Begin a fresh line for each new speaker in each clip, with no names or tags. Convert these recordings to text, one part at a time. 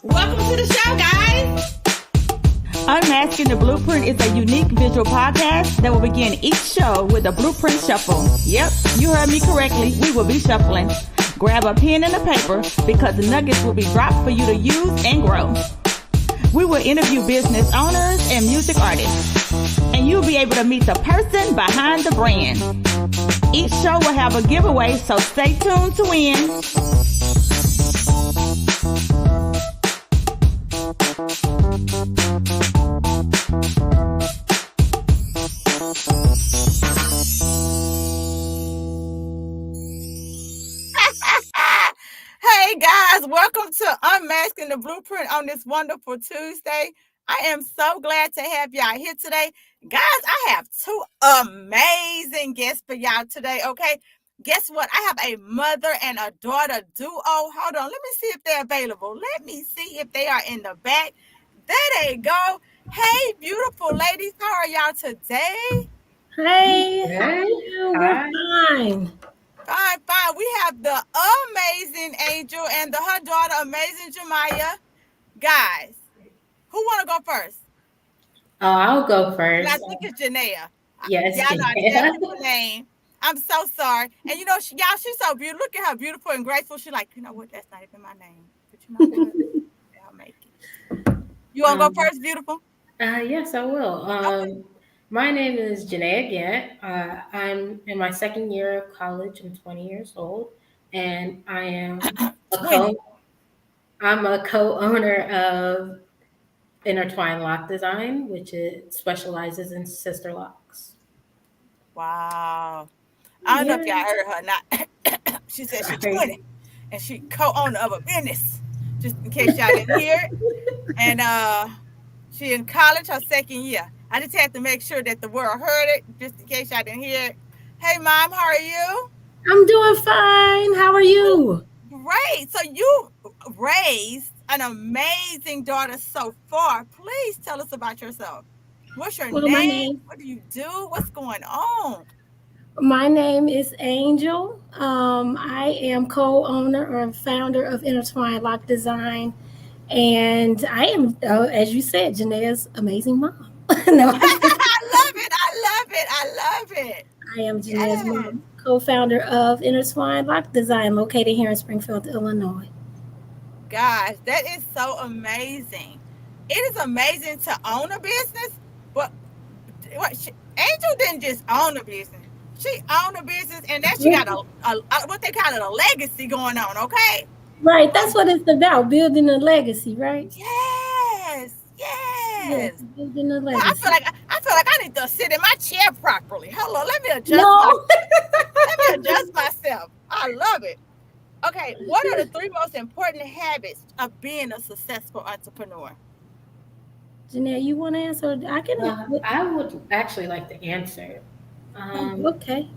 Welcome to the show, guys.
Unmasking the Blueprint is a unique visual podcast that will begin each show with a blueprint shuffle. Yep, you heard me correctly. We will be shuffling. Grab a pen and a paper because the nuggets will be dropped for you to use and grow. We will interview business owners and music artists, and you'll be able to meet the person behind the brand. Each show will have a giveaway, so stay tuned to win.
Hey guys, welcome to Unmasking the Blueprint on this wonderful Tuesday. I am so glad to have y'all here today. Guys, I have two amazing guests for y'all today, okay? Guess what? I have a mother and a daughter duo. Hold on, let me see if they're available. Let me see if they are in the back. There they go. Hey, beautiful ladies, how are y'all today?
Hey, how are you? We're fine.
Fine. We have the amazing Angel and her daughter, amazing Jenaya. Guys, who want to go first?
Oh, I'll go first.
I think it's Jenaya.
Yes,
y'all know the name. I'm so sorry. And you know, she's so beautiful. Look at her, beautiful and graceful. She's like, you know what? That's not even my name. But you know what? I'll make it. You want to go first, beautiful?
Yes, I will.
Okay.
My name is Jenaya Gant. I'm in my second year of college. I'm 20 years old, and I am I'm a co-owner of Intertwine Loc Design, which specializes in Sisterlocks.
Wow. I don't know if y'all heard her or not. She said she's 20 and she co-owner of a business, just in case y'all didn't hear it. And she in college, her second year. I just had to make sure that the world heard it, just in case y'all didn't hear it. Hey, Mom, how are you?
I'm doing fine. How are you?
Great. So you raised an amazing daughter so far. Please tell us about yourself. What's your name? What do you do? What's going on?
My name is Angel. I am co-owner or founder of Intertwine Loc Design. And I am, as you said, Janaya's amazing mom.
No, I love it.
I am Janaya's mom, co-founder of Intertwine Loc Design, located here in Springfield, Illinois.
Gosh, that is so amazing. It is amazing to own a business, but Angel didn't just own a business. She owned a business, and then she got a what they call it, a legacy going on, okay?
Right, that's what it's about, building a legacy, right?
Yes.
Building a legacy.
I feel like I need to sit in my chair properly. Hold on, let me adjust myself. I love it. Okay, what are the three most important habits of being a successful entrepreneur?
Janelle, you want to answer?
I would actually like to answer.
Okay.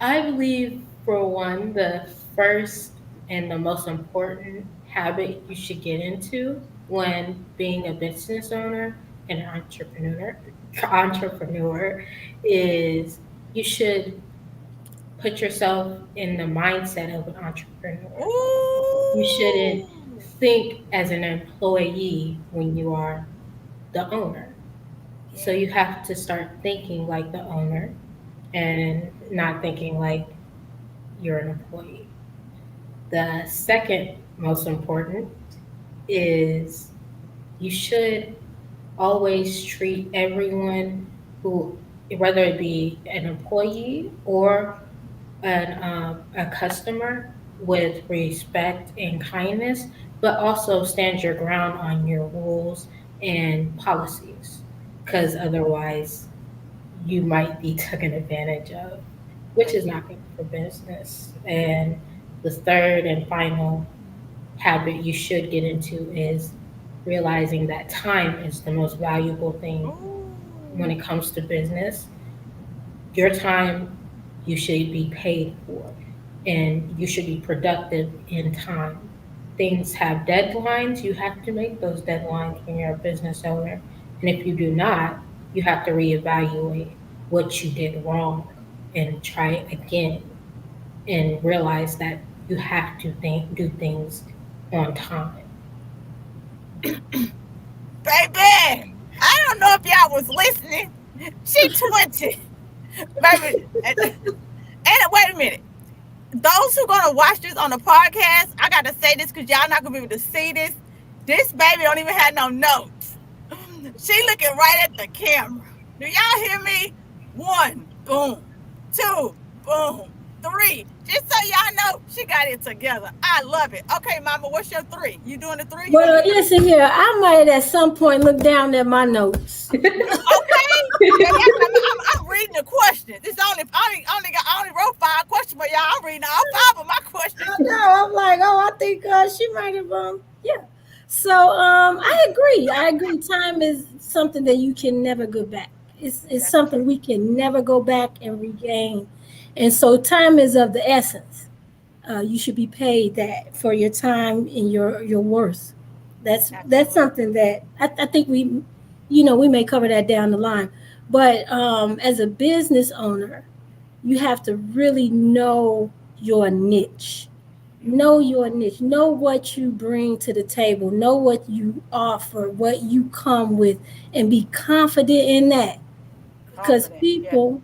I believe, for one, the first and the most important habit you should get into when being a business owner and an entrepreneur is you should put yourself in the mindset of an entrepreneur.
Ooh.
You shouldn't think as an employee when you are the owner. So you have to start thinking like the owner and not thinking like you're an employee. The second most important is you should always treat everyone who, whether it be an employee or a customer, with respect and kindness, but also stand your ground on your rules and policies, because otherwise you might be taken advantage of, which is not good for business. And the third and final habit you should get into is realizing that time is the most valuable thing when it comes to business. Your time you should be paid for, and you should be productive in time. Things have deadlines, you have to make those deadlines when you're a business owner. And if you do not, you have to reevaluate what you did wrong and try again, and realize that you have to do things on time.
Baby, I don't know if y'all was listening. She 20. Baby, and wait a minute. Those who gonna watch this on the podcast, I gotta say this because y'all not gonna be able to see this. This baby don't even have no notes. She looking right at the camera. Do y'all hear me? One, boom. Two, boom. Three. Just so y'all know, she got it together. I love it. Okay, Mama, what's your three? You doing the three? You
Well,
gonna do the
listen here. I might at some point look down at my notes.
okay? Baby, I'm reading the questions. It's I only wrote 5 questions, but y'all, I'm reading all 5 of my questions.
I know. I'm like, oh, I think she might have. Yeah. So, I agree. I agree. Time is something that you can never go back. It's
That's
something
true.
we can never go back and regain. And so, time is of the essence. You should be paid that for your time and your worth. That's
Absolutely.
something that I think we may cover that down the line. But as a business owner, you have to really know your niche. Know your niche. Know what you bring to the table. Know what you offer, what you come with, and be confident in that. Because
Confident. Yeah.
people,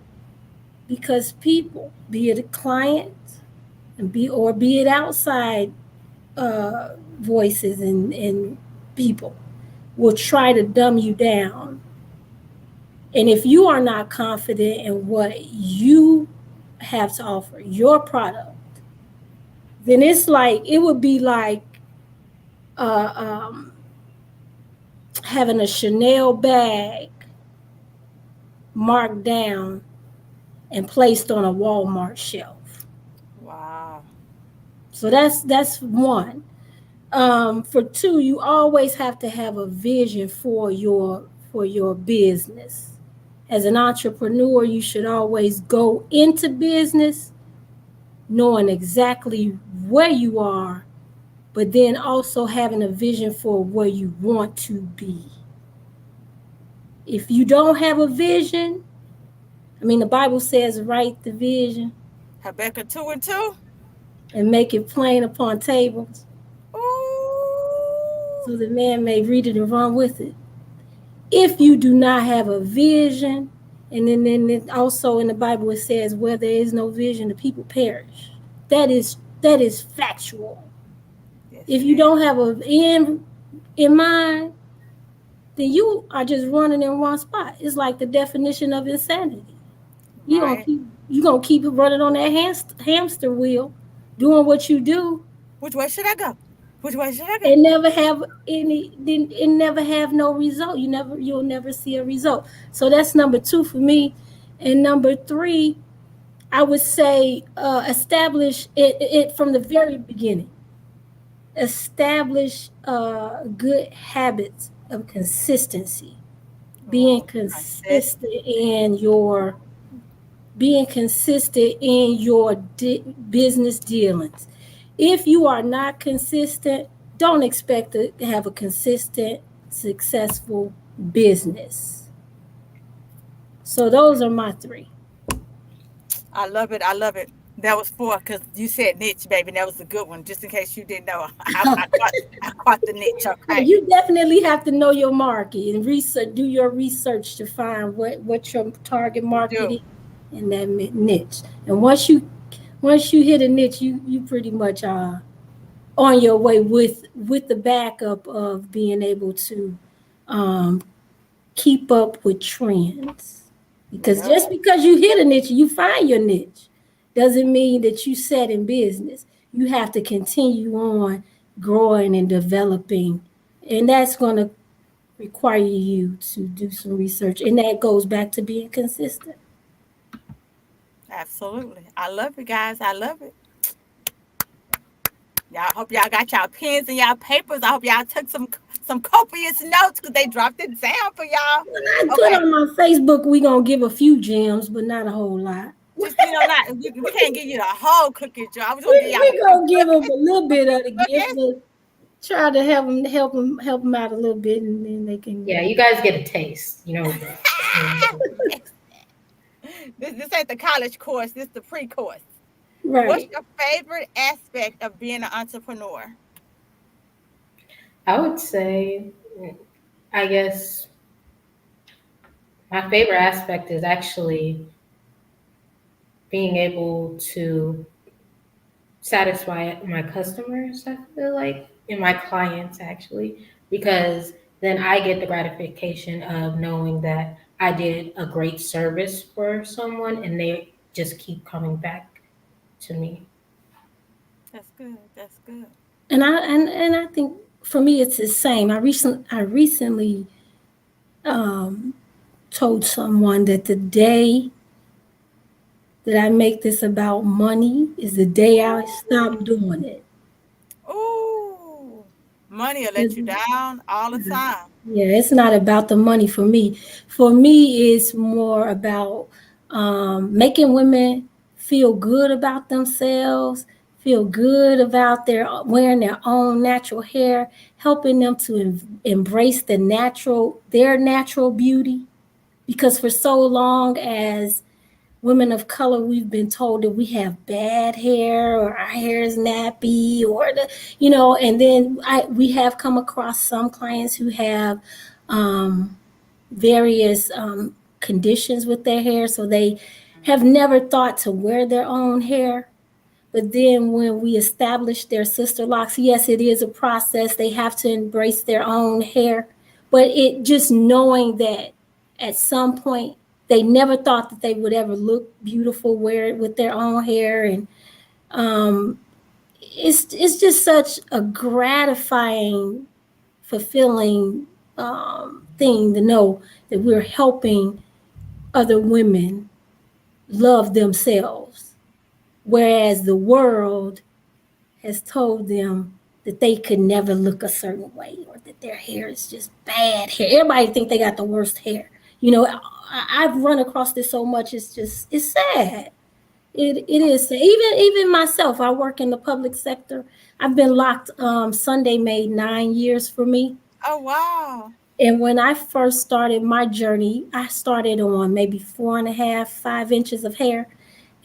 be it a client and be it outside voices and people, will try to dumb you down. And if you are not confident in what you have to offer, your product, then it would be like uh, um, having a Chanel bag marked down and placed on a Walmart shelf.
Wow.
So that's one. For two, you always have to have a vision for your business. As an entrepreneur, you should always go into business knowing exactly where you are, but then also having a vision for where you want to be. If you don't have a vision, I mean, the Bible says, write the vision
Habakkuk 2:2.
and make it plain upon tables
Ooh.
so the man may read it and run with it. If you do not have a vision, and then also in the Bible it says, where there is no vision, the people perish. That is factual.
Yes,
If
it
you
is.
don't have an end in mind, then you are just running in one spot. It's like the definition of insanity. You gonna
Right.
keep you gonna keep running on that hamster wheel, doing what you do,
Which way should I go? Which way should I go?
and never have no result. You'll never see a result. So that's number two for me. And number three, I would say establish it from the very beginning. Establish good habits of consistency. Being
Oh,
consistent in your business dealings. If you are not consistent, don't expect to have a consistent, successful business. So those are my three.
I love it. I love it. That was 4 because you said niche, baby. That was a good one. Just in case you didn't know, I caught the niche. Okay.
You definitely have to know your market and research. Do your research to find what your target
We
market
do.
is in that niche. And once you hit a niche, you pretty much are on your way with the backup of being able to um, keep up with trends. Because
Yep.
just because you hit a niche, you find your niche, doesn't mean that you set in business. You have to continue on growing and developing, and that's going to require you to do some research, and that goes back to being consistent.
Absolutely. I love it, guys. I love it. Y'all hope y'all got y'all pens and y'all papers. I hope y'all took some copious notes because they dropped it down for y'all.
When I put
Okay.
on my Facebook, we gonna give a few gems, but not a whole lot.
Just not we can't give you the whole cookie jar. I was gonna give
We
y'all a
we
few
gonna give them a little bit of the gift,
cookies.
but try to help them out a little bit, and then they can.
Yeah, you guys get a taste. You know the.
This ain't the college course. This the pre-course. What's
Right.
your favorite aspect of being an entrepreneur?
I would say, I guess my favorite aspect is actually being able to satisfy my customers, I feel like, and my clients actually, because then I get the gratification of knowing that I did a great service for someone and they just keep coming back to me.
That's good. That's good.
And I think for me it's the same. I recently um, told someone that the day that I make this about money is the day I stop doing it.
Ooh, money will let you
It's-
down all the time.
Yeah, it's not about the money for me. For me, it's more about making women feel good about themselves, feel good about their wearing their own natural hair, helping them to embrace their natural beauty. Because for so long as women of color, we've been told that we have bad hair or our hair is nappy and then we have come across some clients who have various conditions with their hair, so they have never thought to wear their own hair. But then when we establish their sister locks, yes, it is a process. They have to embrace their own hair. But it just knowing that at some point they never thought that they would ever look beautiful, wear it with their own hair. And um, it's just such a gratifying, fulfilling thing to know that we're helping other women love themselves. Whereas the world has told them that they could never look a certain way or that their hair is just bad hair. Everybody think they got the worst hair. I've run across this so much. It's sad. It is sad. Even myself. I work in the public sector. I've been locked. Sunday made 9 years for me.
Oh wow.
And when I first started my journey, I started on maybe 4.5, 5 inches of hair.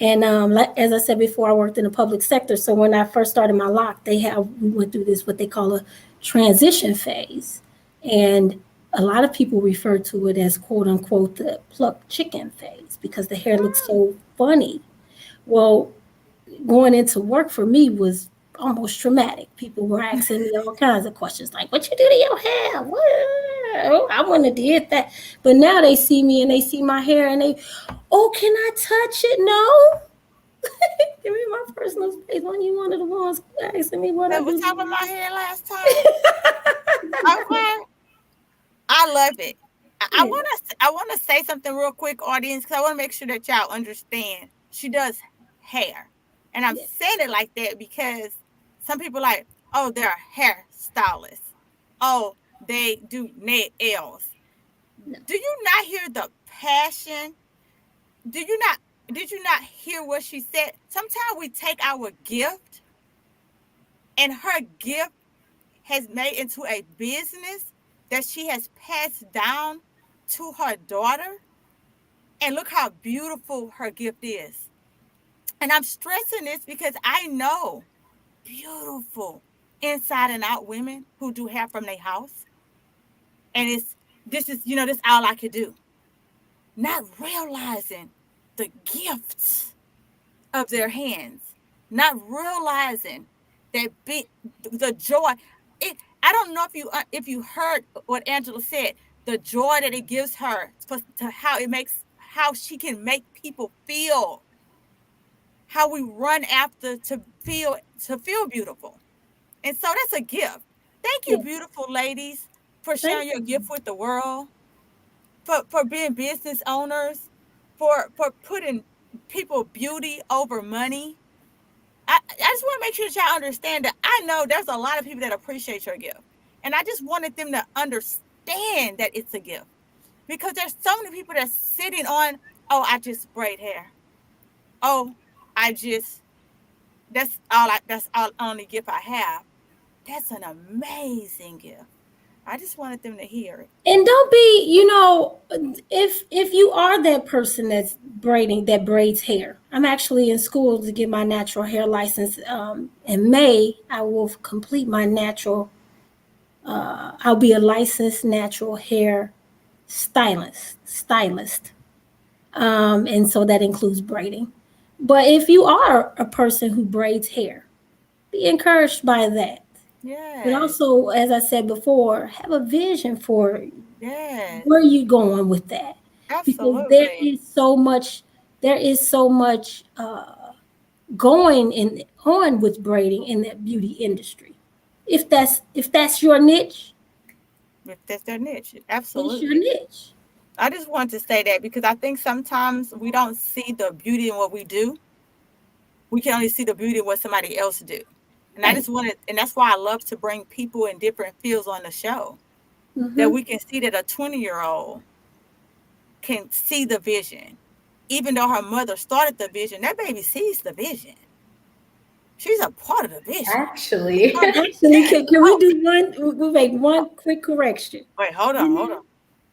And as I said before, I worked in the public sector. So when I first started my lock, we went through this what they call a transition phase, and a lot of people refer to it as quote unquote the pluck chicken phase because the hair looks so funny. Well, going into work for me was almost traumatic. People were asking me all kinds of questions like, "What you do to your hair? What?" I wouldn't have did that. But now they see me and they see my hair and "Oh, can I touch it?" No. Give me my personal space. When you one of the ones asking me what I
That was
do
top of
to
my head last time. Okay. I love it.
yeah,
I want to say something real quick, audience, because I want to make sure that y'all understand. She does hair, and I'm
yeah.
saying it like that because some people like, oh, they're a hair stylist. Oh, they do nails.
No.
Do you not hear the passion? Do you not? Did you not hear what she said? Sometimes we take our gift, and her gift has made into a business that she has passed down to her daughter. And look how beautiful her gift is. And I'm stressing this because I know beautiful inside and out women who do hair from their house. And this all I could do. Not realizing the gifts of their hands, not realizing that the joy. I don't know if you heard what Angela said. The joy that it gives her to how she can make people feel, how we run after to feel beautiful, and so that's a gift. Thank you,
Yeah.
beautiful ladies, for
Thank
sharing your
you.
gift with the world, for being business owners, for putting people beauty over money. I just want to make sure that y'all understand that I know there's a lot of people that appreciate your gift. And I just wanted them to understand that it's a gift. Because there's so many people that's sitting on, oh, I just braid hair. Oh, I just that's all only gift I have. That's an amazing gift. I just wanted them to hear it.
And don't be, if you are that person that braids hair. I'm actually in school to get my natural hair license. In May, I will complete my natural I'll be a licensed natural hair stylist, and so that includes braiding. But if you are a person who braids hair, be encouraged by that. But
Yes.
also, as I said before, have a vision for
Yes.
where you going with that, because
Absolutely.
there is so much going in on with braiding in that beauty industry. If that's your niche,
If that's their niche.
it's your
Absolutely.
niche.
I just want to say that because I think sometimes we don't see the beauty in what we do. We can only see the beauty in what somebody else do. And I
Right.
just wanted, and that's why I love to bring people in different fields on the show that
Mm-hmm.
we can see that a 20-year-old can see the vision. Even though her mother started the vision, that baby sees the vision. She's a part of the vision. She
Actually,
Actually,
understands.
can we
Oh,
do one? We'll make one quick correction.
wait, hold on, hold on.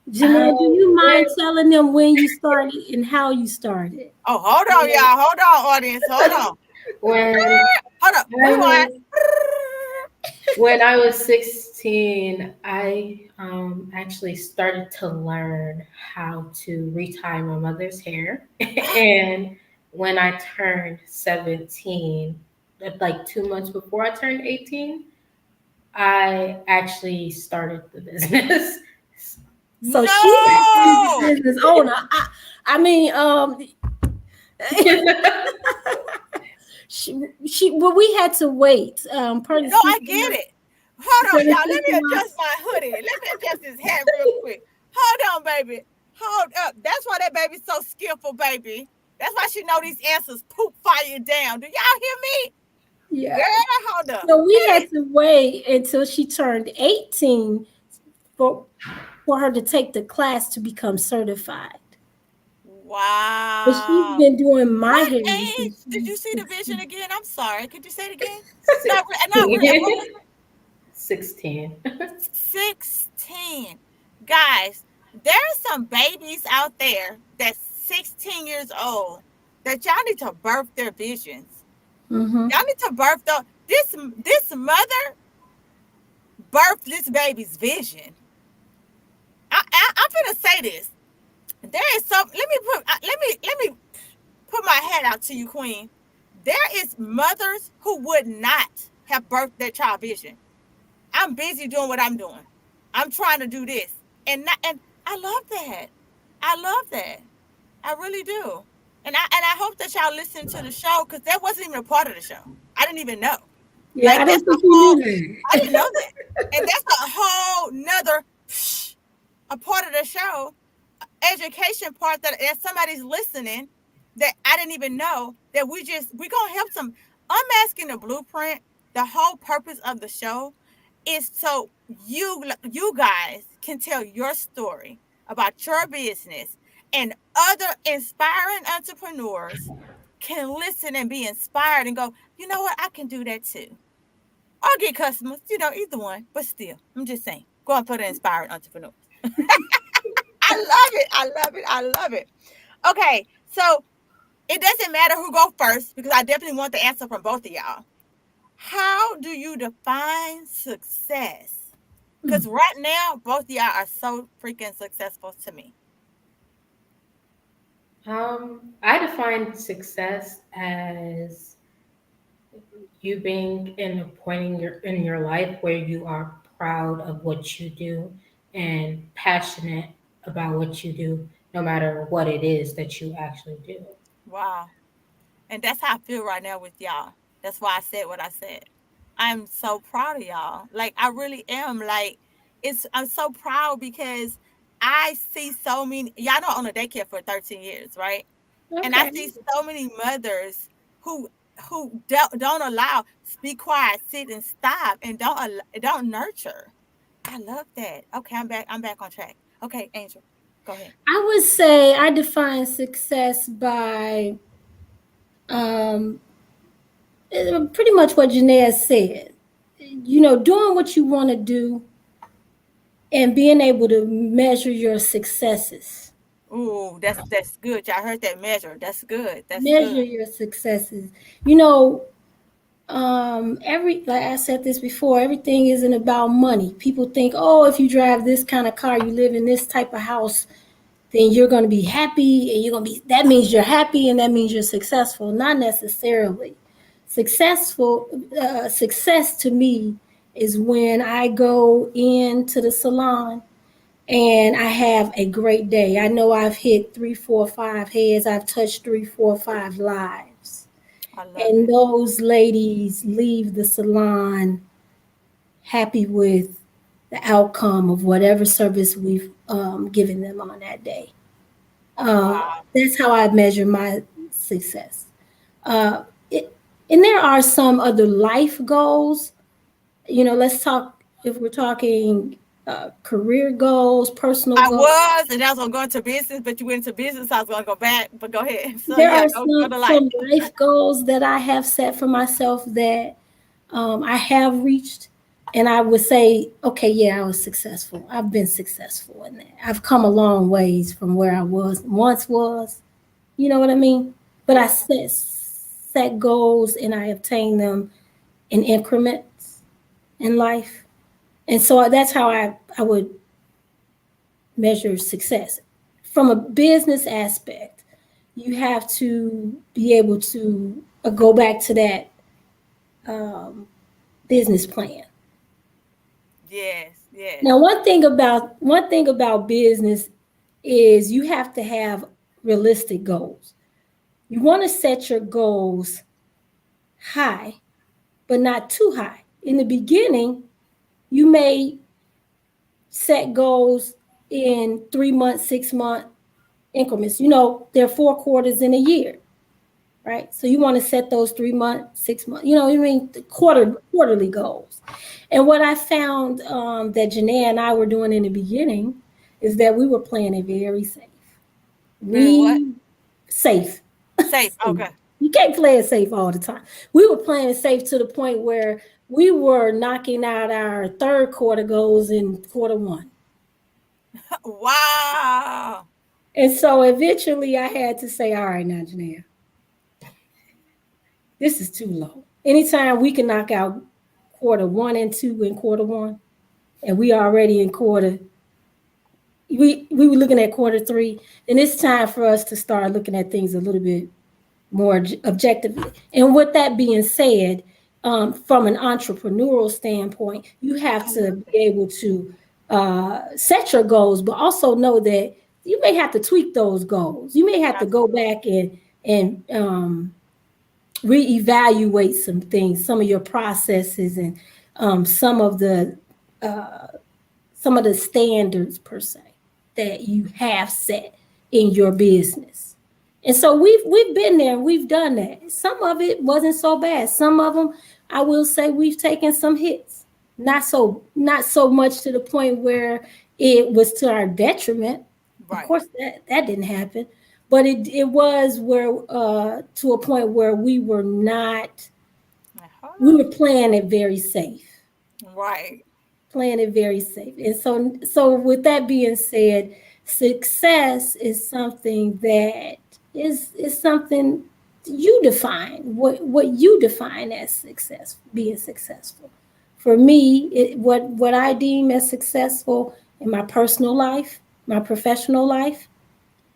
Janelle, Janelle, do you mind
when
telling them when you started and how you started?
Oh, hold on, y'all. Hold on, audience. Hold on.
when
Hold up.
I
Rewind.
was when I was 16, I actually started to learn how to retie my mother's hair. And when I turned 17, like 2 months before I turned 18, I actually started the business.
So she's actually the
No.
business owner. I mean, she well, we had to wait. Per the
No, I get
system,
it. Hold
per
on,
the
y'all. Let me
system
adjust my hoodie. Let me adjust this hat real quick. Hold on, baby. Hold up. That's why that baby's so skillful, baby. That's why she know these answers poop fire down. Do y'all hear me?
yeah.
Girl, hold up.
So we had to wait until she turned 18 for for her to take the class to become certified. But she's
Wow.
been doing my
What
hair
age
since she
did you
was
see the vision
16.
again? I'm sorry. Could you say it again? Not real. What
16.
was
16.
16? Guys, there are some babies out there that's 16 years old that y'all need to birth their visions.
Mm-hmm.
Y'all need to birth this mother birthed this baby's vision. I'm gonna say this. There is some. Let me put my hat out to you, Queen. There is mothers who would not have birthed their child vision. I'm busy doing what I'm doing. I'm trying to do this, and I love that. I love that. I really do. And I hope that y'all listen to the show because that wasn't even a part of the show. I didn't even know.
Yeah,
Like
I
that's
didn't
a
think you
whole.
knew
I
that.
didn't know that, and that's a whole nother a part of the show education part that somebody's listening that I didn't even know that we're gonna help some unmasking the blueprint. The whole purpose of the show is so you guys can tell your story about your business and other inspiring entrepreneurs can listen and be inspired and go, you know what, I can do that too. Or get customers, either one, but still, I'm just saying, go and put an inspired entrepreneur. I love it. I love it. I love it. Okay, so it doesn't matter who go first because I definitely want the answer from both of y'all. How do you define success? Because right now, both of y'all are so freaking successful to me.
I define success as you being in a point in your life where you are proud of what you do and passionate about what you do, no matter what it is that you actually do.
Wow. And that's how I feel right now with y'all. That's why I said what I said. I'm so proud of y'all. Like I really am. Like I'm so proud because I see so many y'all know I own a daycare for 13 years, right? And I
Okay.
see so many mothers who don't allow be quiet, sit and stop, and don't nurture. I love that. Okay, I'm back. I'm back on track. Okay, Angel, go ahead.
I would say I define success by um, pretty much what Janelle said. Doing what you want to do and being able to measure your successes.
Ooh, that's good. Y'all heard that measure. That's good. That's
Measure
good.
your successes. You know, Like I said this before, everything isn't about money. People think, oh, if you drive this kind of car, you live in this type of house, then you're going to be happy, and that means you're happy, and that means you're successful. Not necessarily. Success to me is when I go into the salon and I have a great day. I know I've hit 3, 4, 5 heads. I've touched 3, 4, 5 lives.
I love
And
it.
those ladies leave the salon happy with the outcome of whatever service we've given them on that day.
Wow.
That's how I measure my success. Uh, it, and there are some other life goals. Let's talk, if we're talking career goals, personal
I
goals.
was, and I was gonna go into business, but you went into business. So I was gonna go back, but go ahead. So
There
yeah,
are
go
some
to life.
some life goals that I have set for myself that I have reached, and I would say, okay, yeah, I was successful. I've been successful in that. I've come a long ways from where I was. You know what I mean? But I
Yeah.
set goals and I obtain them in increments in life, and so that's how I would measure success from a business aspect. You have to be able to go back to that um, business plan.
Yes. Yes.
Now, one thing about business is you have to have realistic goals. You want to set your goals high, but not too high. In the beginning, you may set goals in 3 month, 6 month increments. There are 4 quarters in a year, right? So you want to set those 3 month, 6 month, quarterly goals. And what I found that Jenaya and I were doing in the beginning is that we were playing it very safe.
Very what?
We safe.
Safe. Okay.
You can't play it safe all the time. We were playing it safe to the point where we were knocking out our third quarter goals in quarter 1.
Wow.
And so eventually I had to say, all right, now, Janelle, this is too low. Anytime we can knock out quarter 1 and 2 in quarter 1, and we already in we were looking at quarter 3, then it's time for us to start looking at things a little bit more objectively. And with that being said, from an entrepreneurial standpoint, you have
I
to
love
be
that.
able to set your goals, but also know that you may have to tweak those goals. You may have to go
Absolutely.
back and reevaluate some things, some of your processes, and um, some of the uh, some of the standards per se that you have set in your business. And so we've been there, we've done that. Some of it wasn't so bad. Some of them, I will say, we've taken some hits. Not so much to the point where it was to our detriment. Of
Right.
course, that didn't happen, but it was where to a point where
Now, hold
we
on.
were playing it very safe,
Right.
playing it very safe. And so with that being said, success is something that is something you define, what you define as success, being successful. For me, what I deem as successful in my personal life, my professional life,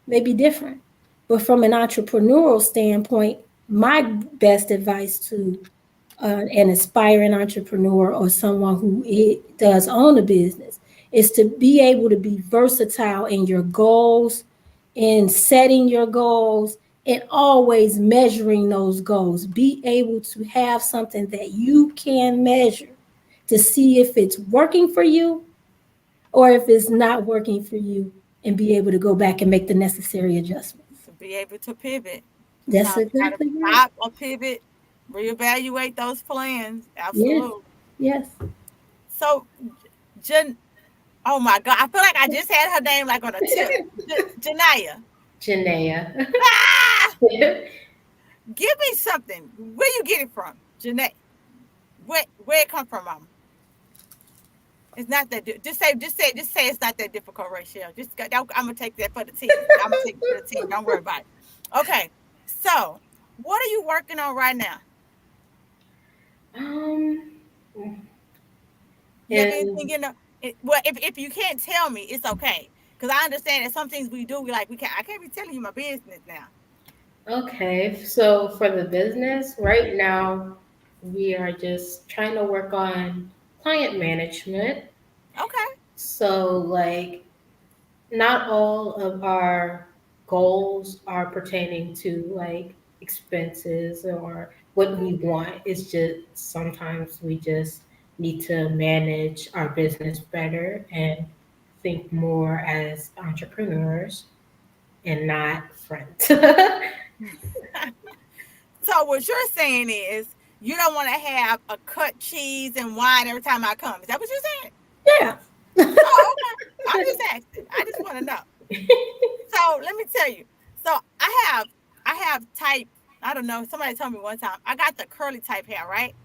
may be different. But from an entrepreneurial standpoint, my best advice to an aspiring entrepreneur or someone who does own a business is to be able to be versatile in your goals, in setting your goals, and always measuring those goals. Be able to have something that you can measure to see if it's working for you or if it's not working for you, and be able to go back and make the necessary adjustments.
To be able to pivot.
That's
Sometimes you got to
exactly right.
stop or pivot, reevaluate those plans.
Yes,
Absolutely.
yes.
So, Jan, oh my God, I feel like I just had her name like on a tip. Janaya.
Jenaya.
Ah! Give me something. Where you get it from, Janae? Where it come from, Mama? It's not that. Just say it's not that difficult, Rachel. I'm gonna take that for the team. I'm gonna take it for the team. Don't worry about it. Okay. So, what are you working on right now?
Um,
You have anything
and
in the well, if you can't tell me, it's okay. Because I understand that some things we do, we can't I can't be telling you my business now.
okay, so for the business, right now, we are just trying to work on client management.
Okay.
So, like, not all of our goals are pertaining to like expenses or what we want. It's just sometimes we just need to manage our business better and think more as entrepreneurs and not friends.
So what you're saying is you don't want to have a cut cheese and wine every time I come. Is that what you're saying?
Yeah.
Oh, okay. I'm just asking. I just want to know. So let me tell you. So I have type. I don't know. Somebody told me one time I got the curly type hair, right?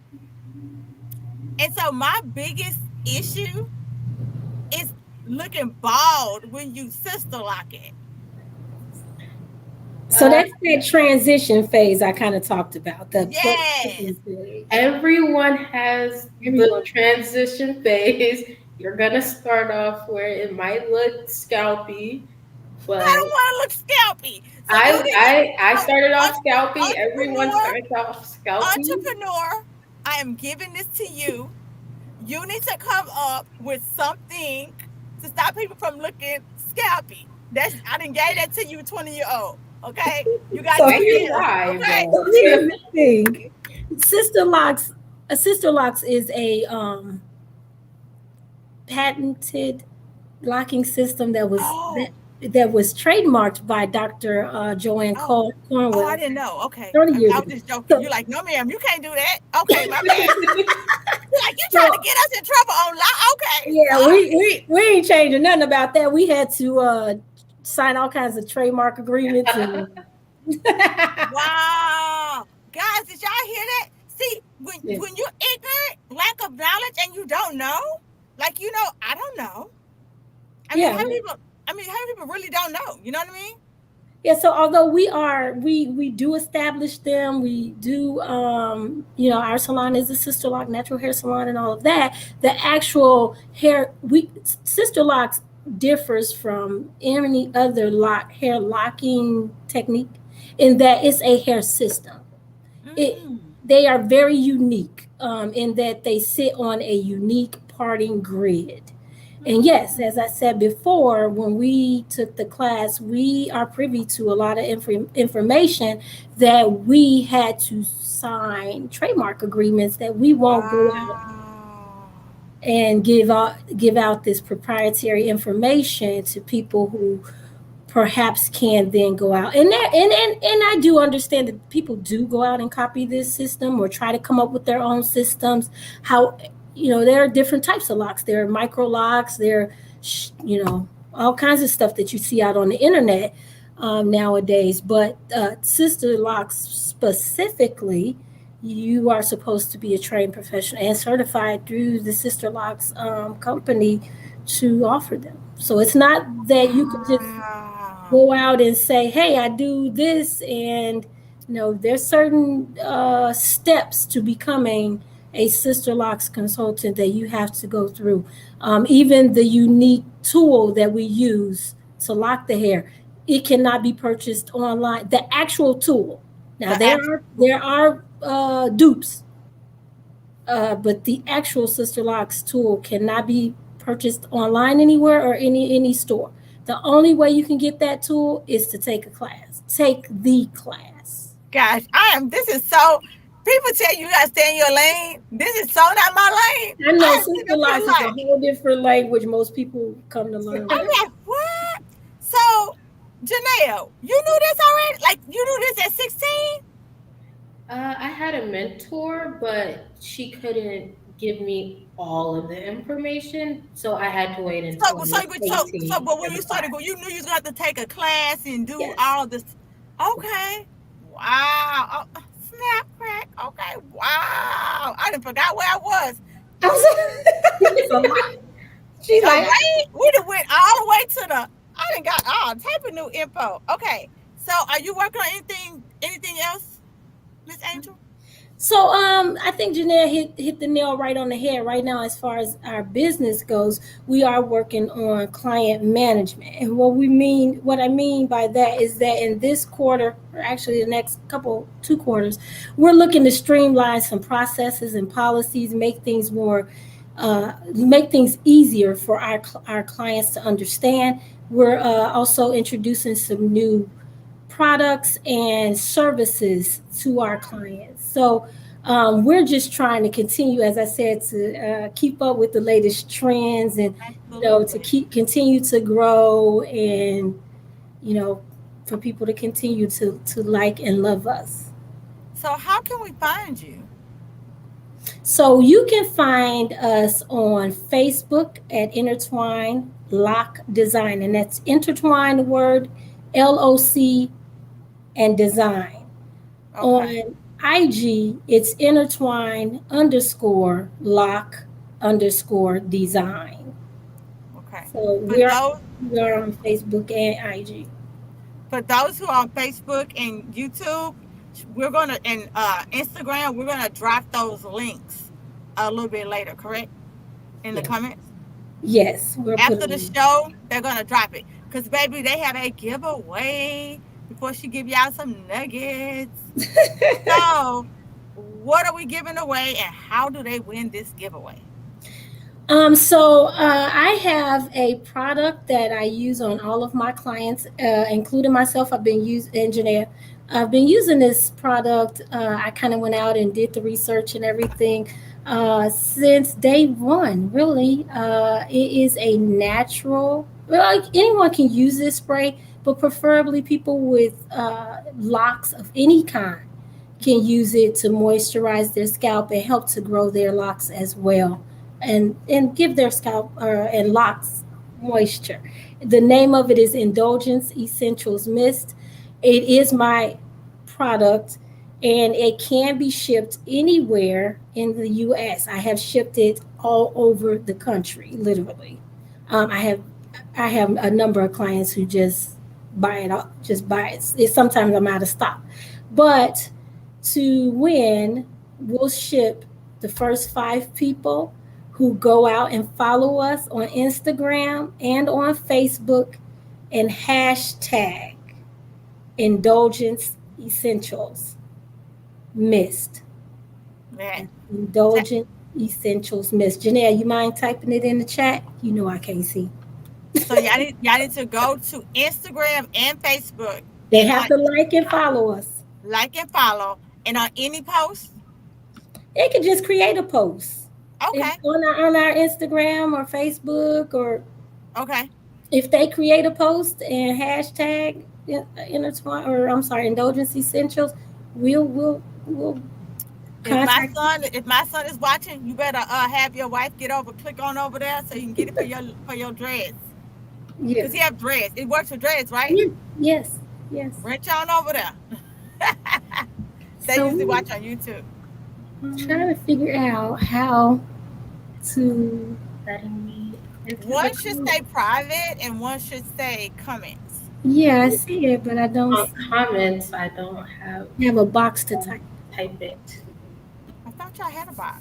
And so my biggest issue is looking bald when you sister lock it.
So
uh,
that's that transition phase I kind of talked about. The
Yes.
phase.
Everyone has the
Everyone.
transition phase. You're gonna start off where it might look scalpy,
I
but
don't want to look scalpy. So you
I
need to
I I
so
started off scalpy. Everyone
entrepreneur,
starts off scalpy.
entrepreneur. I am giving this to you. You need to come up with something to stop people from looking scalpy. That's I didn't gave that to you, 20-year old. Okay, you got
So
I
two
can
here,
years.
try,
Okay,
but
here's the thing. Sister Locks, a Sister Locks is a patented locking system
oh,
that was trademarked by Dr. Joanne
oh, oh, I
Cornwell
didn't know. Okay,
30 years
I was
ago.
just joking.
So,
You're like, no, ma'am, you can't do that. Okay, my bad. You're like, you trying to
so
get us in trouble on law? Okay,
yeah,
sorry.
we ain't changing nothing about that. We had to sign all kinds of trademark agreements and
Wow. Guys, did y'all hear that? See,
yeah.
when you're ignorant, lack of knowledge, and you don't know, like I don't know. I mean,
Yeah,
how many people how many people really don't know? You know what I mean?
yeah, so although we do establish them, we do our salon is a Sister Lock natural hair salon and all of that. The actual hair we Sister Locks differs from any other hair locking technique in that it's a hair system. It
Mm.
They are very unique in that they sit on a unique parting grid. And yes, as I
Mm.
said before, when we took the class, we are privy to a lot of information that we had to sign trademark agreements that we won't go out
Wow.
and give out this proprietary information to people who perhaps can then go out and I do understand that people do go out and copy this system or try to come up with their own systems. How there are different types of locks. There are micro locks. There are all kinds of stuff that you see out on the internet nowadays. But Sister Locks specifically, you are supposed to be a trained professional and certified through the Sister Locks company to offer them. So it's not that you can just
Wow.
go out and say, "Hey, I do this," and there's certain steps to becoming a Sister Locks consultant that you have to go through. Even the unique tool that we use to lock the hair, it cannot be purchased online. The actual tool. Now
The
there
actual
are there are dupes, but the actual Sister Locks tool cannot be purchased online anywhere or any store. The only way you can get that tool is to take a class. Take the class.
gosh, this is so people tell you gotta stay in your lane. This is so not my lane.
I know
I am sitting
Sister
up here
Locks is a
like
whole different language most people come to learn.
I'm like, what? So, Janelle, you knew this already? Like, you knew this at 16?
I had a mentor, but she couldn't give me all of the information, so I had to wait until I was
But
18
when
for
you
the
started
class.
going, you knew you was going to have to take a class and do
Yes.
all this. Okay. Wow. Oh, snap crack. Okay. Wow. I didn't forgot where I was.
I was it's a lot. She's
Oh,
like,
right? We done went all the way to the, I done got all type of new info. Okay. So, are you working on anything else, Miss Angel?
So I think Janelle hit the nail right on the head. Right now, as far as our business goes, we are working on client management. And what I mean by that is that in this quarter, or actually the next couple 2 quarters, we're looking to streamline some processes and policies, make things easier for our clients to understand. We're also introducing some new products and services to our clients. So we're just trying to continue, as I said, to keep up with the latest trends, and to
Absolutely.
continue to grow, and you know for people to continue to like and love us.
So how can we find you?
So you can find us on Facebook at Intertwine Loc Design, and that's intertwine the word LOC and design.
Okay.
On IG, it's intertwine underscore loc underscore design.
Okay.
So
For those
we are on Facebook and IG.
who are on Facebook and YouTube, we're gonna and Instagram, we're gonna drop those links a little bit later, correct? In the
Yeah.
comments.
Yes, we're
After the
putting.
show, they're gonna drop it. Cause baby, they have a giveaway before she give y'all some nuggets. So what are we giving away and how do they win this giveaway?
I have a product that I use on all of my clients, including myself. I've been using engineer. I've been using this product. I kind of went out and did the research and everything since day one. Really, it is a natural. Well, like anyone can use this spray, but preferably people with locks of any kind can use it to moisturize their scalp and help to grow their locks as well, and give their scalp and locks moisture. The name of it is Indulgence Essentials Mist. It is my product, and it can be shipped anywhere in the US. I have shipped it all over the country, literally. Um, I have i have a number of clients who just buy it. Sometimes I'm out of stock, but to win, we'll ship the first 5 people who go out and follow us on Instagram and on Facebook and hashtag Indulgence Essentials Mist.
Yeah.
That's Indulgent Essentials Mist. Janelle, you mind typing it in the chat? You know I can't see.
So y'all need to go to Instagram and Facebook
They
and
have
on
to like and follow us.
like and follow and on any post.
They could just create a post if,
Okay.
on our Instagram or Facebook, or
Okay.
if they create a post and hashtag intertwine, or I'm sorry, Indulgence Essentials, we'll contact.
If my son is watching, you better have your wife click on over there so you can get it for your dreads.
Yeah.
Cause he have dreads. It works for dreads, right?
Yeah. Yes. Yes.
Reach on over there. They
So
usually
we're
watch on YouTube.
trying to figure out how to.
Letting me into the
One should
comment.
stay private and one should say comments.
Yeah, I see it, but I don't
On comments, I don't
have a box to type.
type it.
I thought y'all had a box.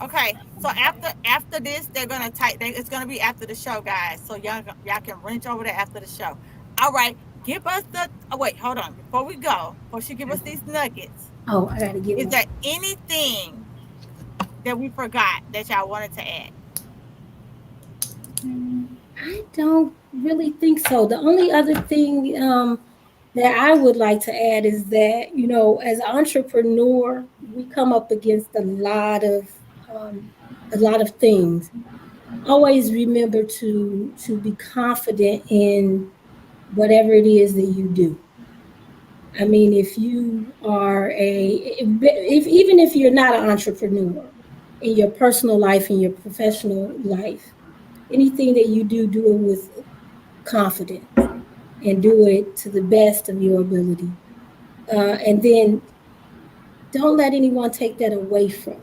Okay, so after this, they're gonna it's gonna be after the show, guys. So y'all can wrench over there after the show. All right, give us the. Oh wait, hold on. Before we go, before she give us these nuggets,
Oh, I gotta get
is
one.
there anything that we forgot that y'all wanted to add?
I don't really think so. The only other thing that I would like to add is that, as an entrepreneur, we come up against um, a lot of things. Always remember to be confident in whatever it is that you do. I mean, if you are if even if you're not an entrepreneur, in your personal life, in your professional life, anything that you do, do it with confidence and do it to the best of your ability. And then don't let anyone take that away from you.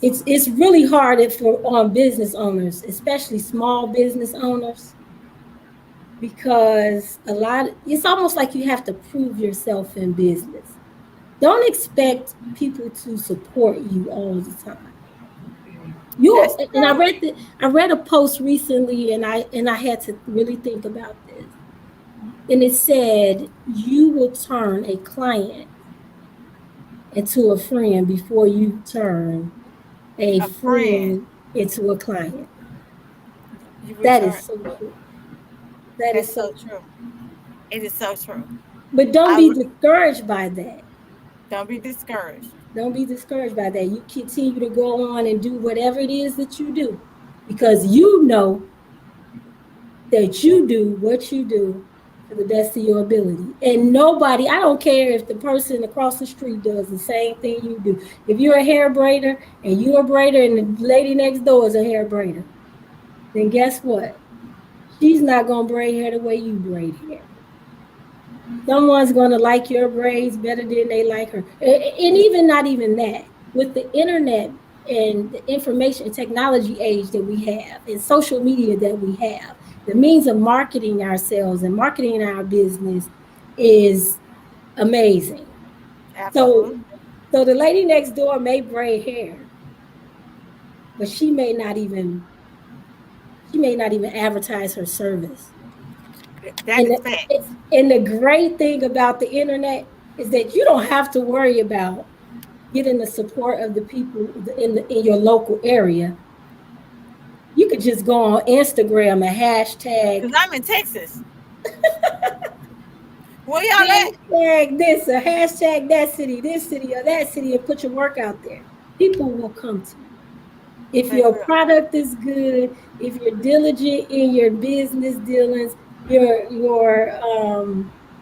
It's
Absolutely.
really hard for on business owners, especially small business owners, because it's almost like you have to prove yourself in business. Don't expect people to support you all the time.
That's
And
true.
I read a post recently, and I had to really think about this. And it said you will turn a client into a friend before you turn a
A friend.
friend into a client.
You
That is
return.
so true. That
That's
is
so
so true.
true. It is so true.
But don't
I
be
re-
discouraged by that.
don't be discouraged.
Don't be discouraged by that. You continue to go on and do whatever it is that you do because you know that you do what you do to the best of your ability. And nobody, I don't care if the person across the street does the same thing you do. If you're a hair braider and you're a braider and the lady next door is a hair braider, then guess what? She's not going to braid hair the way you braid hair. Someone's going to like your braids better than they like her. And even not even that. With the internet and the information and technology age that we have and social media that we have, the means of marketing ourselves and marketing our business is amazing. So,
Absolutely.
so the lady next door may braid hair, but she may not even advertise her service.
That
And
is facts.
and the great thing about the internet is that you don't have to worry about getting the support of the people in your local area. You could just go on Instagram and
Cause
hashtag
I'm in Texas. Where y'all at?
hashtag this or hashtag that city, this city or that city, and put your work out there. People will come to you. If
They
your
will.
product is good, if you're diligent in your business dealings, you're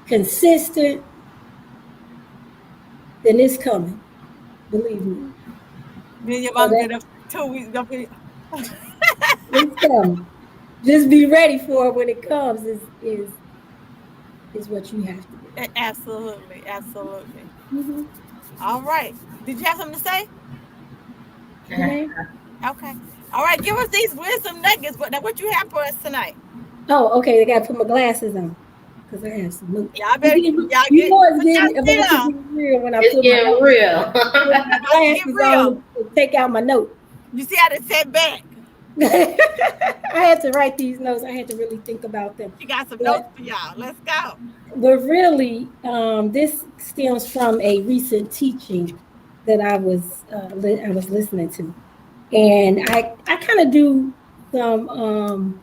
consistent, then it's coming. Believe me.
Me and your
So
mom
that
been up 2 weeks. Don't be.
it's coming. Just be ready for it when it comes. Is what you have to do.
Absolutely, absolutely.
Mm-hmm.
All right. Did you have something to say?
Janae?
Okay. All right. Give us these wisdom nuggets. What you have for us tonight?
Oh, okay. I gotta put my glasses on because I have some notes.
Y'all better. Y'all
You
get
know it's
put
getting
y'all
about
shit
to
on.
get real when I
It's getting real.
put my
About to get
glasses
real.
on to take out my note.
You see how they set back.
I had to write these notes. I had to really think about them.
She got some notes
But
for y'all. Let's go.
really, this stems from a recent teaching that I was listening to, and I kind of do some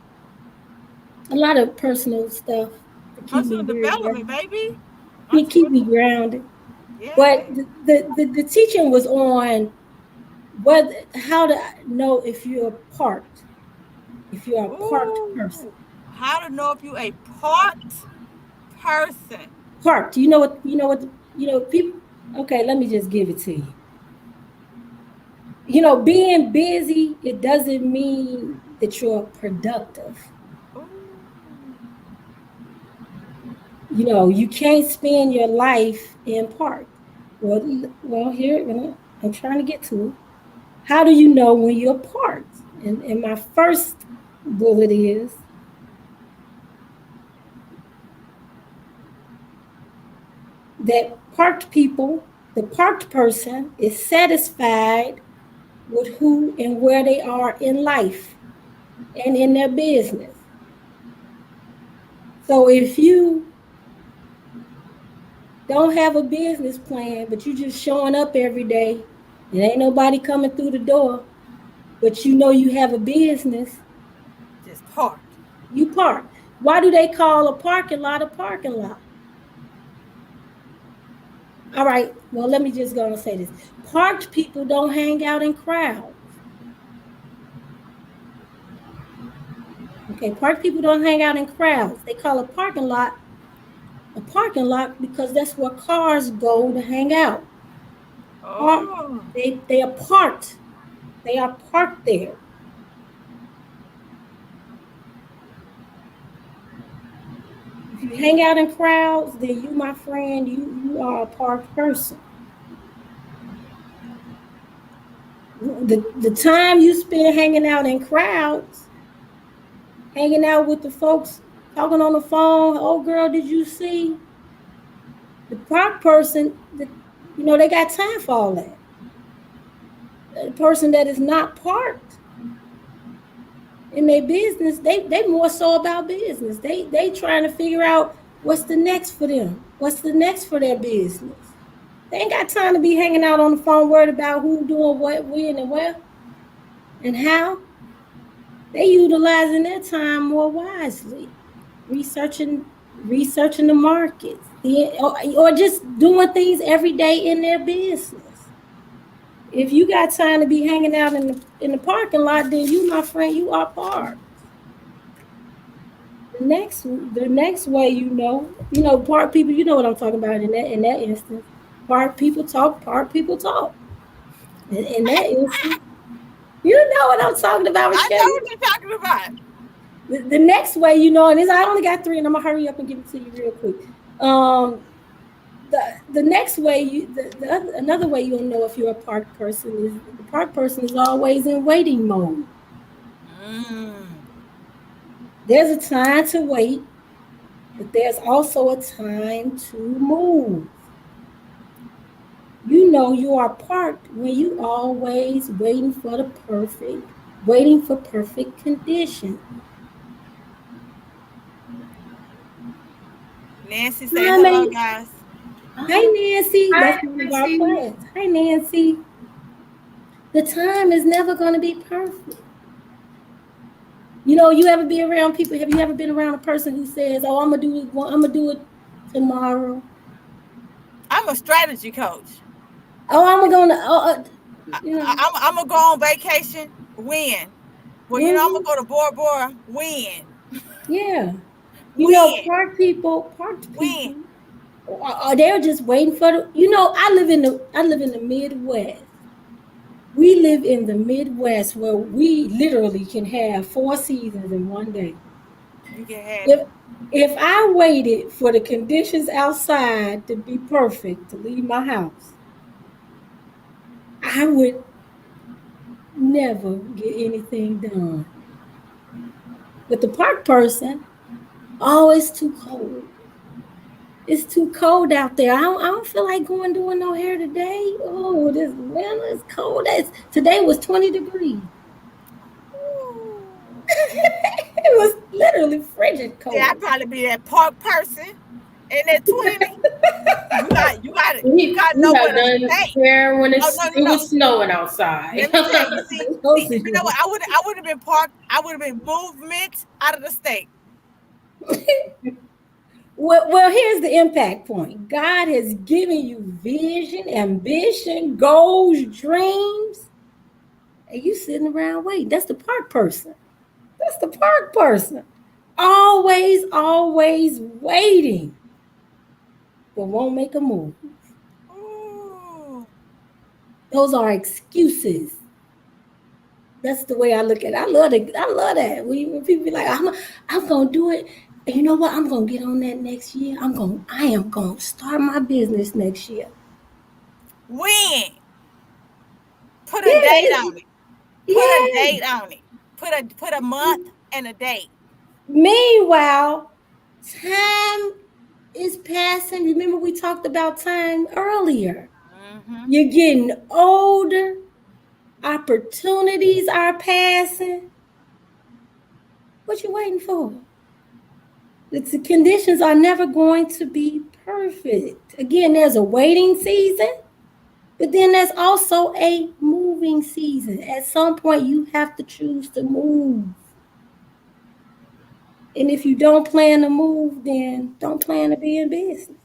a lot of personal stuff to keep me
Personal
very
development,
grounded.
baby.
Keep me
Entrepreneur.
grounded. But
Yeah.
the teaching was on whether how to know if you're a parked person.
Ooh. How to know if you a part person.
Parked. You know people. Okay, let me just give it to you. Being busy, it doesn't mean that you're productive.
Ooh.
You can't spend your life in park. Well, here I'm trying to get to it. How do you know when you're parked? And my first bullet is that the parked person is satisfied with who and where they are in life and in their business. So if you don't have a business plan, but you just showing up every day and ain't nobody coming through the door, but you have a business,
Just parked.
you park. Why do they call a parking lot a parking lot? All right, well, let me just go and say this. Parked people don't hang out in crowds. Okay, parked people don't hang out in crowds. They call a parking lot because that's where cars go to hang out. Park,
Oh.
they are parked. They are parked there. If you hang out in crowds, then you, my friend, you are a parked person. The time you spend hanging out in crowds, hanging out with the folks, talking on the phone, oh girl, did you see? The parked person, They got time for all that. The person that is not parked in their business, they more so about business. They trying to figure out what's the next for them, what's the next for their business. They ain't got time to be hanging out on the phone worried about who doing what, when, and where, and how. They utilizing their time more wisely, researching the markets, or just doing things every day in their business. If you got time to be hanging out in the parking lot, then you, my friend, you are parked. The next way, park people, you know what I'm talking about in that instance. Park people talk, park people talk. In that instance, you know what I'm talking about,
I know
Michelle.
what you're talking about.
The next way, and I only got 3, and I'm gonna hurry up and give it to you real quick. The next way another way you'll know if you're a park person is the park person is always in waiting mode. There's a time to wait, but there's also a time to move. You are parked when you always waiting for perfect condition.
Nancy say
Time
hello,
ain't.
guys.
Hi Nancy,
Hi,
that's one of our
Nancy.
plans. Hi Nancy. The time is never going to be perfect. You ever be around people? Have you ever been around a person who says, "Oh, I'm gonna do it tomorrow"?
I'm a strategy coach.
Oh, I'm gonna. You know.
I'm gonna go on vacation. When? Well, I'm gonna
Mhm.
go to Bora Bora. When?
Yeah.
When?
Parked
When?
people, or they're just waiting for the. I live in the Midwest. We live in the Midwest where we literally can have 4 seasons in one day.
You can have
If
it.
if I waited for the conditions outside to be perfect to leave my house, I would never get anything done. But the park person, oh, it's too cold. It's too cold out there. I don't feel like doing no hair today. Oh, this winter is cold. Today was 20 degrees. It was literally frigid
Yeah, I'd
cold.
probably be that park person in that 20. You
We,
got to
we
know
have
where to
done
stay.
hair when
Oh
it
no.
was snowing outside.
Let me tell you. You know
Well,
what? I would have been parked. I would have been movement out of the state.
here's the impact point. God has given you vision, ambition, goals, dreams, and you sitting around waiting. That's the park person. That's the park person. Always waiting, but won't make a move.
Ooh.
Those are excuses. That's the way I look at it. I love it. I love that. When people be like, I'm gonna do it. And you know what? I'm gonna get on that next year. I am gonna start my business next year.
When? Put a
Yeah,
date on it. Put a
yeah.
date on it. Put a month and a date.
Meanwhile, time is passing. Remember we talked about time earlier.
Mm-hmm.
You're getting older. Opportunities are passing. What you waiting for? The conditions are never going to be perfect. Again, there's a waiting season, but then there's also a moving season. At some point, you have to choose to move. And if you don't plan to move, then don't plan to be in business.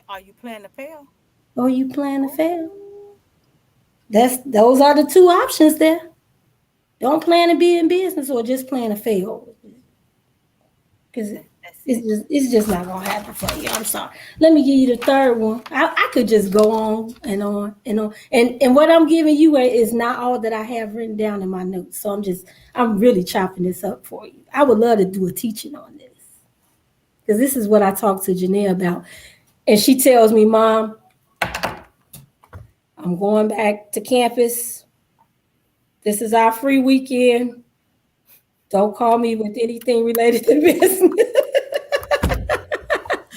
Are you planning to fail?
Or you plan to fail.
Ooh.
Those are the two options there. Don't plan to be in business or just plan to fail. Because
That's it.
it's just not gonna happen for you. I'm sorry. Let me give you the third one. I could just go on and on and on. And what I'm giving you is not all that I have written down in my notes. So I'm really chopping this up for you. I would love to do a teaching on this. Because this is what I talked to Jenaya about. And she tells me, Mom, I'm going back to campus. This is our free weekend. Don't call me with anything related to business.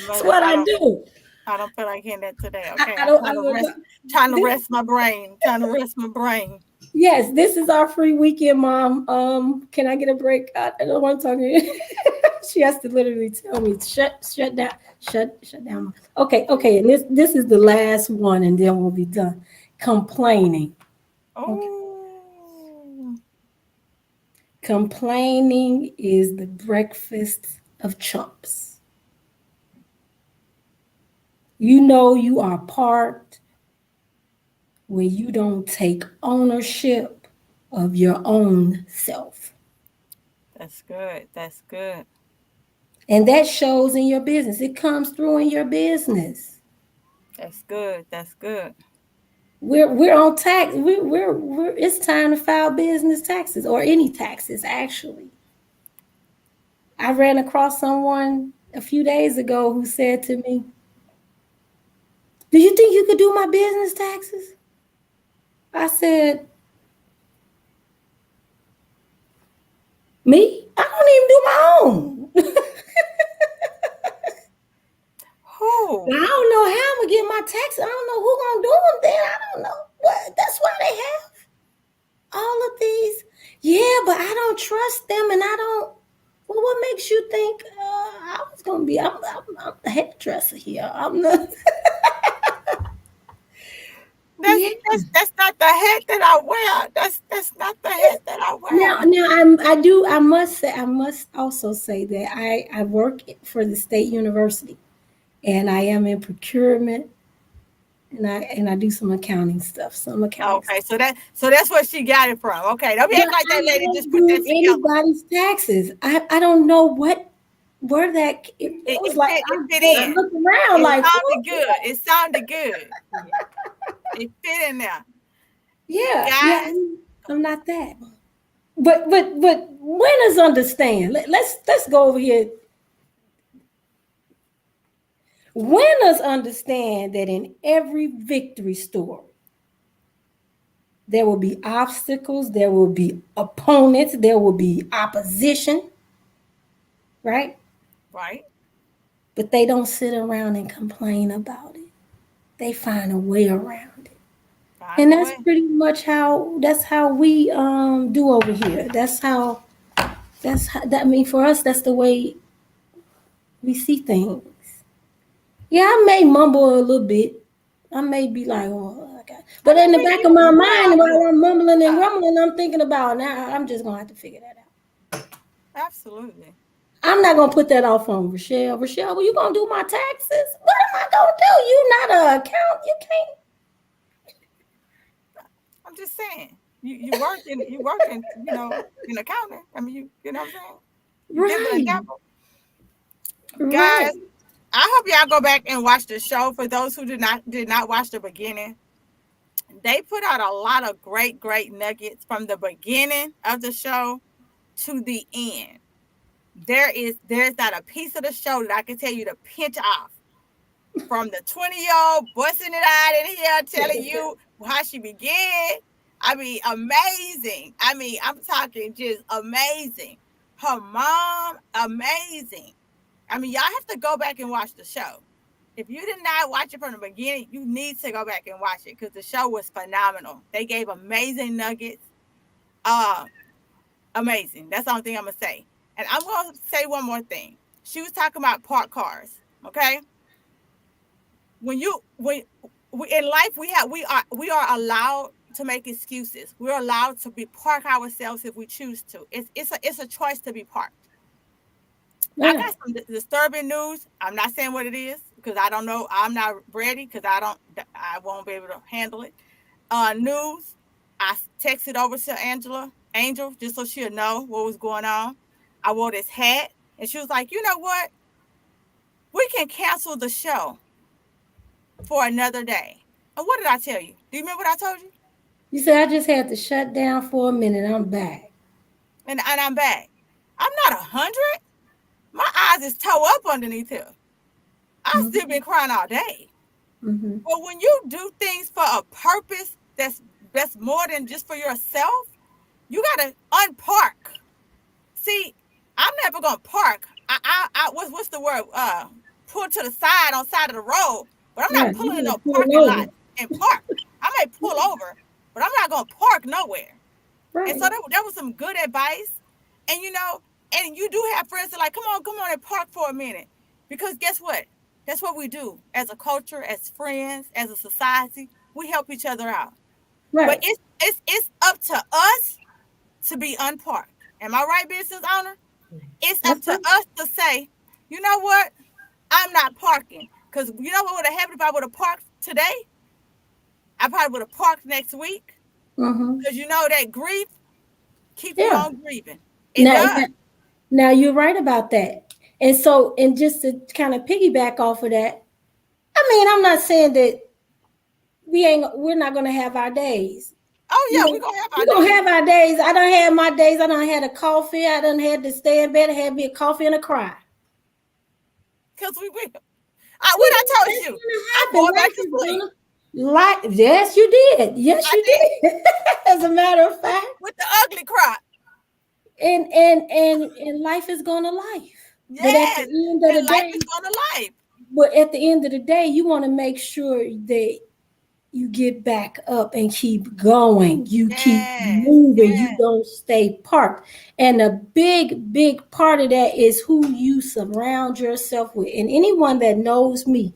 That's
But
what I do.
I don't feel like hearing that today. Okay,
I
I'm
don't.
trying
I
to
don't.
rest, trying to
This,
rest my brain, trying to rest my brain.
yes, this is our free weekend, Mom. Can I get a break? I don't want to talk to you. She has to literally tell me shut down, shut down. Okay, okay, and this is the last one, and then we'll be done. Complaining. Okay,
Oh,
complaining is the breakfast of chumps. You know you are parked when you don't take ownership of your own self.
that's good. That's good.
And that shows in your business. It comes through in your business.
That's good. That's good.
We're on tax. We're it's time to file business taxes or any taxes actually. I ran across someone a few days ago who said to me, "Do you think you could do my business taxes?" I said, "Me? I don't even do my own."
Who?
I don't know how I'm gonna get my taxes. I don't know who gonna do them. Then I don't know what. That's why they have all of these. Yeah, but I don't trust them, and I don't. Well, what makes you think I was gonna be? I'm the hairdresser here. I'm the.
That's
Yeah.
that's not the hat that I wear. That's not the hat that I
Now,
wear.
now I do. I must say. I must also say that I work for the state university, and I am in procurement, and I do some accounting stuff. Some accounting
Okay,
stuff.
so that's where she got it from. Okay, don't be
But
acting like
I
that lady just
don't
put
do
that together.
anybody's taxes. I don't know what where that it was like.
It fit
I
in.
looked around
It
like,
sounded
who?
good. It sounded good. It fit in there.
Yeah, yeah.
Guys,
I'm not that. But winners understand. Let's go over here. Winners understand that in every victory story, there will be obstacles, there will be opponents, there will be opposition, right?
right?
But they don't sit around and complain about it. They find a way around it.
Find
And
a
that's
way.
pretty much how we do over here. That's how that I mean for us that's the way we see things. Yeah, I may mumble a little bit. I may be like, oh, okay.
I
But in the
mean,
back of my
we
mind,
all do
while
it.
I'm mumbling and
Yeah,
grumbling, I'm thinking about now. I'm just gonna have to figure that out.
absolutely.
I'm not gonna put that off on Rochelle. Rochelle, well, you gonna do my taxes? What am I gonna do? You not an account. You can't.
I'm just saying. You working, in accounting. I mean, you know what I'm saying? You dip and
Right,
dabble.
right.
Guys, I hope y'all go back and watch the show. For those who did not watch the beginning, they put out a lot of great nuggets from the beginning of the show to the end. There's not a piece of the show that I can tell you to pinch off. From the 20-year-old busting it out in here, telling you how she began. I mean, amazing. I mean, I'm talking just amazing. Her mom, amazing. I mean, y'all have to go back and watch the show. If you did not watch it from the beginning, you need to go back and watch it because the show was phenomenal. They gave amazing nuggets. Uh, Amazing. That's the only thing I'm gonna say. And I'm gonna say one more thing. She was talking about parked cars. Okay, when we, in life we are allowed to make excuses. We're allowed to be park ourselves if we choose to. It's a choice to be parked. I
Yeah.
got some disturbing news. I'm not saying what it is because I don't know. I'm not ready because I won't be able to handle it. News. I texted over to Angel, just so she'll know what was going on. I wore this hat, and she was like, "You know what? We can cancel the show for another day." And what did I tell you? Do you remember what I told you?
You said I just had to shut down for a minute. I'm back.
And I'm back. I'm not 100. My eyes is toe up underneath here. I still
Mm-hmm.
been crying all day.
Mm-hmm.
But when you do things for a purpose that's more than just for yourself, you gotta unpark. See, I'm never gonna park. What's the word? Pull to the side on side of the road but I'm not
Right.
pulling
You
in
gonna
no
pull
parking
over.
lot and park. I may pull over, but I'm not gonna park nowhere. And
Right.
so that was some good advice. And and you do have friends that are like, come on and park for a minute. Because guess what? That's what we do as a culture, as friends, as a society. We help each other out. But
Right.
it's up to us to be unparked. Am I right, business owner? It's up
That's
to
right.
us to say, you know what? I'm not parking. Because you know what would have happened if I would have parked today? I probably would have parked next week.
Mm-hmm.
Because that grief keep you
Yeah.
on grieving. It
Now,
does.
now you're right about that. And so, and just to kind of piggyback off of that, I mean, I'm not saying that we're not gonna have our days.
Oh
You
yeah,
know,
we're gonna have our
we're gonna
days.
have our days. I done had my days. I done had a coffee. I done had to stay in bed. I had me a coffee and a cry.
Because what
You
I
know,
told
that's
you,
gonna
I'm
happen.
going back
Life
to
is
sleep.
gonna yes, you did. Yes,
I
you
did
did. As a matter of fact.
with the ugly cry.
And life is gonna life. But at the
Yes.
end of
And
the
life
day,
is gonna life.
you want to make sure that you get back up and keep going. You keep
Yes.
moving. You
Yes.
don't stay parked. And a big part of that is who you surround yourself with. And anyone that knows me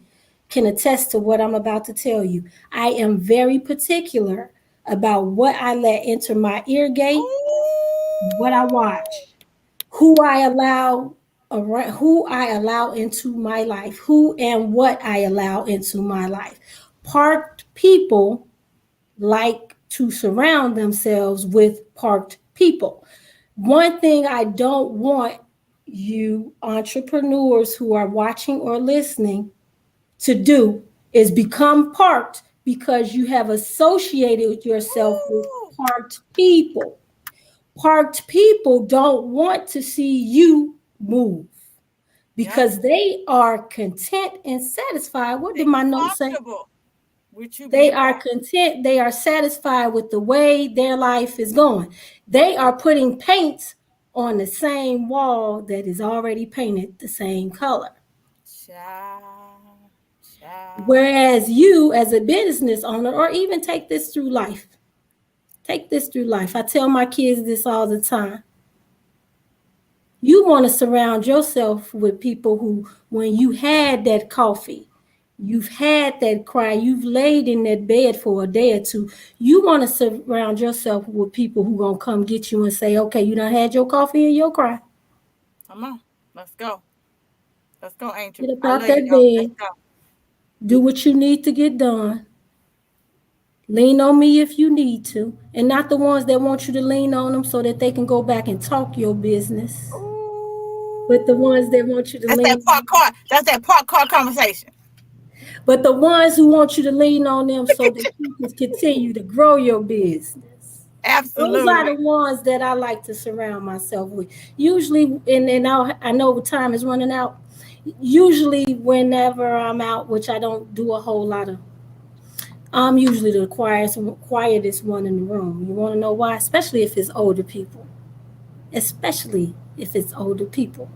can attest to what I'm about to tell you. I am very particular about what I let enter my ear gate, what I
Ooh.
watch, who I allow around, who I allow into my life, who and what I allow into my life. Parked people like to surround themselves with parked people. One thing I don't want you entrepreneurs who are watching or listening to do is become parked because you have associated yourself with
Ooh.
parked people. Parked people don't want to see you move
Yep.
because they are content and satisfied. What did
They're
my note say?
comfortable with you
They
being
are
part.
content. They are satisfied with the way their life is going. They are putting paint on the same wall that is already painted the same color.
Child. Child.
Whereas you, as a business owner, or even take this through life, take this through life. I tell my kids this all the time. You want to surround yourself with people who, when you had that coffee, you've had that cry, you've laid in that bed for a day or two, you want to surround yourself with people who going to come get you and say, okay, you done had your coffee and your cry.
Come on. Let's go. Let's go, Angel.
Get up
I
out
love you
that
though. Let's
bed,
go.
do what you need to get done. Lean on me if you need to, and not the ones that want you to lean on them so that they can go back and talk your business, but the ones that
Ooh.
want you to
That's that
lean
park car. That's that park car conversation.
But the ones who want you to lean on them so that you can continue to grow your business. Those are
Absolutely.
the ones that I like to surround myself with. Usually, I know time is running out. Usually, whenever I'm out, which I don't do a whole lot of, I'm usually the quietest one in the room. You want to know why? Especially if it's older people. Especially if it's older people.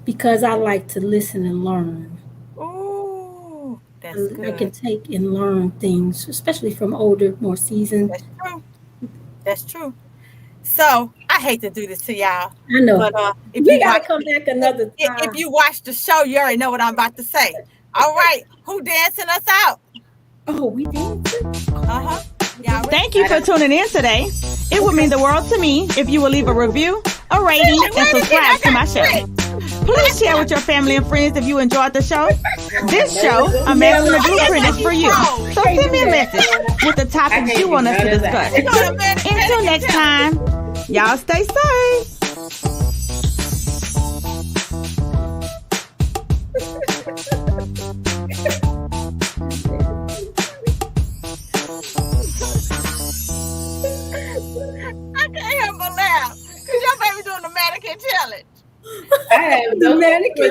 Because I like to listen and learn.
Ooh, that's
I can
good.
take and learn things, especially from older, more seasoned.
That's true. That's true. So I hate to do this to y'all,
I know.
but if
We
you
got to
watch
come back another
if
time.
you watch the show, you already know what I'm about to say. All right, who dancing us out?
Oh, we dancing?
Uh-huh. Y'all ready?
Thank you for tuning in today. It would mean the world to me if you would leave a review, a rating, and subscribe to my show. Please share with your family and friends if you enjoyed the show. This show, A Match in the Blueprint, is for you. So send me a message with the topics you want us to discuss. Until next time, y'all stay safe.
I can't help but laugh because your baby doing the mannequin challenge.
I have
The
no
mannequin